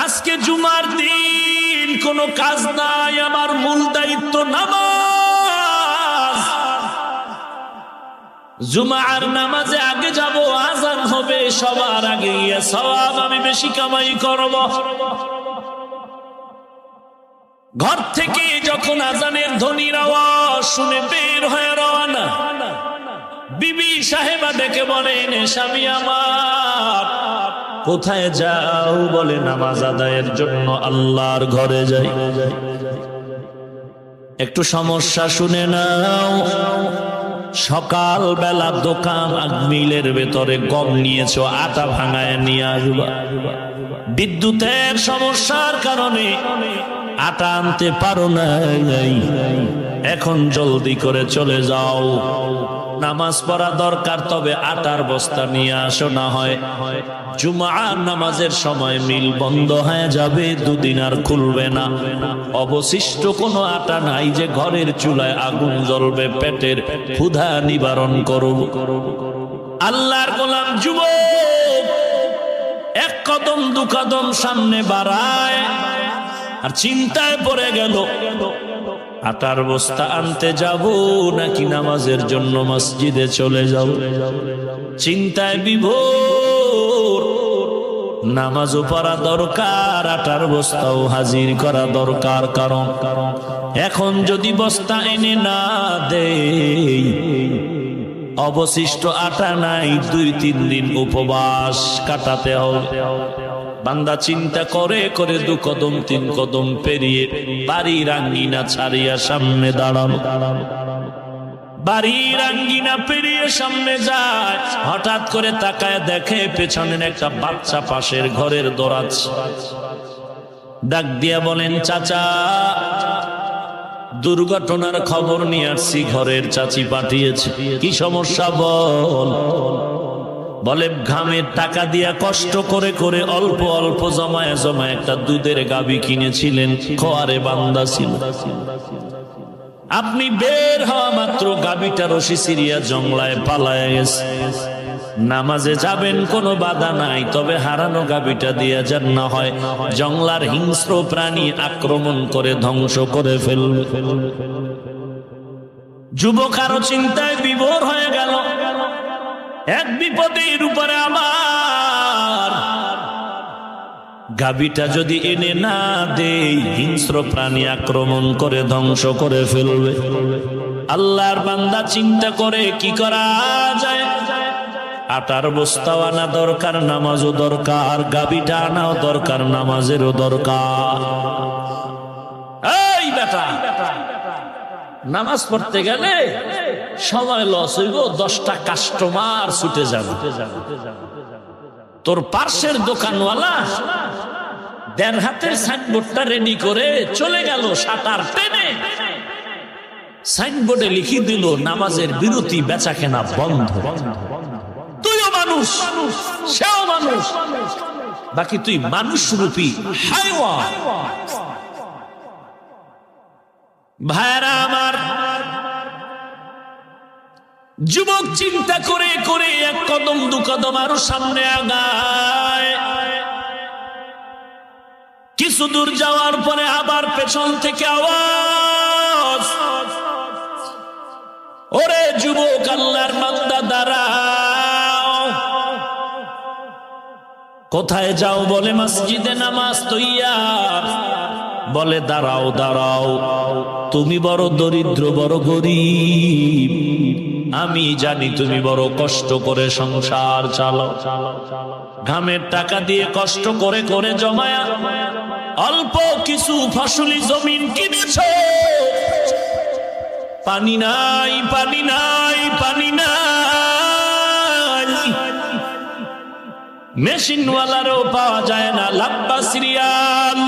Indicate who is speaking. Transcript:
Speaker 1: আজকে জুমার দিন কোনো কাজ নাই, আমার মূল দায়িত্ব নামাজ। জুমার নামাজে আগে যাব, আজান হবে, সবার আগে গিয়ে সওয়াব আমি বেশি কামাই করব। ঘর থেকে যখন আজানের ধ্বনির আওয়াজ শুনে বের হয়ে রওনা, বিবি সাহেবা ডেকে বলেন, স্বামী আমার কোথায় যাও? বলে নামাজ আদায়ের জন্য আল্লাহর ঘরে যাই। একটু সমস্যা শুনে নাও, সকাল বেলা দোকান মিলের ভেতরে গম নিয়েছো, আটা ভাঙায় নিয়ে আসবা। বিদ্যুতের সমস্যার কারণে আটা আনতে পারো নাই, এখন জলদি করে চলে যাও। নামাজ পড়া দরকার, তবে আটার বস্তা নিয়ে আসো, না হয় জুমার নামাজের সময় মিল বন্ধ হয়ে যাবে, দুদিন আর খুলবে না। অবশিষ্ট কোনো আটা নাই যে ঘরের চুলায় আগুন জ্বলবে, পেটের ক্ষুধা নিবারণ করব। আল্লাহর গোলাম যুবক এক কদম দু কদম সামনে বাড়ায় আর চিন্তায় পড়ে গেল, আটার বস্তা আনতে যাব নাকি নামাজের জন্য মসজিদে চলে যাব। চিন্তায় বিভোর, নামাজও পড়া দরকার, আটার বস্তাও হাজির করা দরকার। কারণ এখন যদি বস্তা এনে না দেই, অবশিষ্ট আটা নাই, 2-3 দিন উপবাস কাটাতে হবে। বান্দা চিন্তা করে করে 2 কদম 3 কদম পেরিয়ে বাড়ির আঙ্গিনা ছাড়িয়া সামনে দাঁড়ানো। বাড়ির আঙ্গিনা পেরিয়ে সামনে যায়, হঠাৎ করে তাকায় দেখে পেছনের একটা বাচ্চা পাশের ঘরের দৌড়াচ্ছে। ডাক দিয়া বলেন, চাচা দুর্ঘটনার খবর নিয়ে আসছি, ঘরের চাচি পাঠিয়েছে। কি সমস্যা বল? বলে ঘামের টাকা দিয়া কষ্ট করে করে অল্প অল্প জমায় জমায় একটা দুধের গাভী কিনেছিলেন, খোয়ারে বান্দা ছিল। আপনি বের হওয়া মাত্র গাভীটা রশি সিরিয়া জংলায় পালায় গেছে। নামাজে যাবেন কোনো বাধা নাই, তবে হারানো গাভীটা দিয়া যান, না হয় জংলার হিংস্র প্রাণী আক্রমণ করে ধ্বংস করে ফেলবে। যুবক আরো চিন্তায় বিভোর হয়ে গেল, এক বিপদের উপরে আমার গাভীটা যদি এনে না দেই, হিংস্র প্রাণী আক্রমণ করে ধ্বংস করে ফেলবে। আল্লাহর বান্দা চিন্তা করে কি করা যায়। আটার বস্তাও আনা দরকার, নামাজও দরকার, গাভীটা আনাও দরকার, নামাজেরও দরকার। এই বেটা, নামাজ পড়তে গেলে সময় লস হইব, 10টা কাস্টমার ছুটে যাবে। তোর পার্শ্বের দোকানওয়ালা 1.5 হাতের সাইনবোর্ডটা রেডি করে চলে গেল সাঁতার টেনে। সাইনবোর্ডে লিখে দিল নামাজের বিরতি, বেচা কেনা বন্ধ। তুইও মানুষ, সেও মানুষ, বাকি তুই মানুষ রূপী হায়ওয়ান। ভাইরা আমার, যুবক চিন্তা করে করে 1 কদম 2 কদম আরো সামনে আগায়। কিছু দূর যাওয়ার পরে আবার পেছন থেকে আওয়াজ, ওরে যুবক, আল্লাহর বান্দা দাঁড়াও। কোথায় যাও? বলে মসজিদে নামাজ তৈয়ার। বলে দাঁড়াও দাঁড়াও, তুমি বড় দরিদ্র, বড় গরিব, আমি জানি তুমি বড় কষ্ট করে সংসার চালাও। ঘামের টাকা দিয়ে কষ্ট করে করে জমায়া অল্প কিছু ফসলি জমিন কিনেছ, পানি নাই, পানি নাই, পানি নাই, মেশিনওয়ালারও পাওয়া যায় না। লাব্বা সিরিয়াল,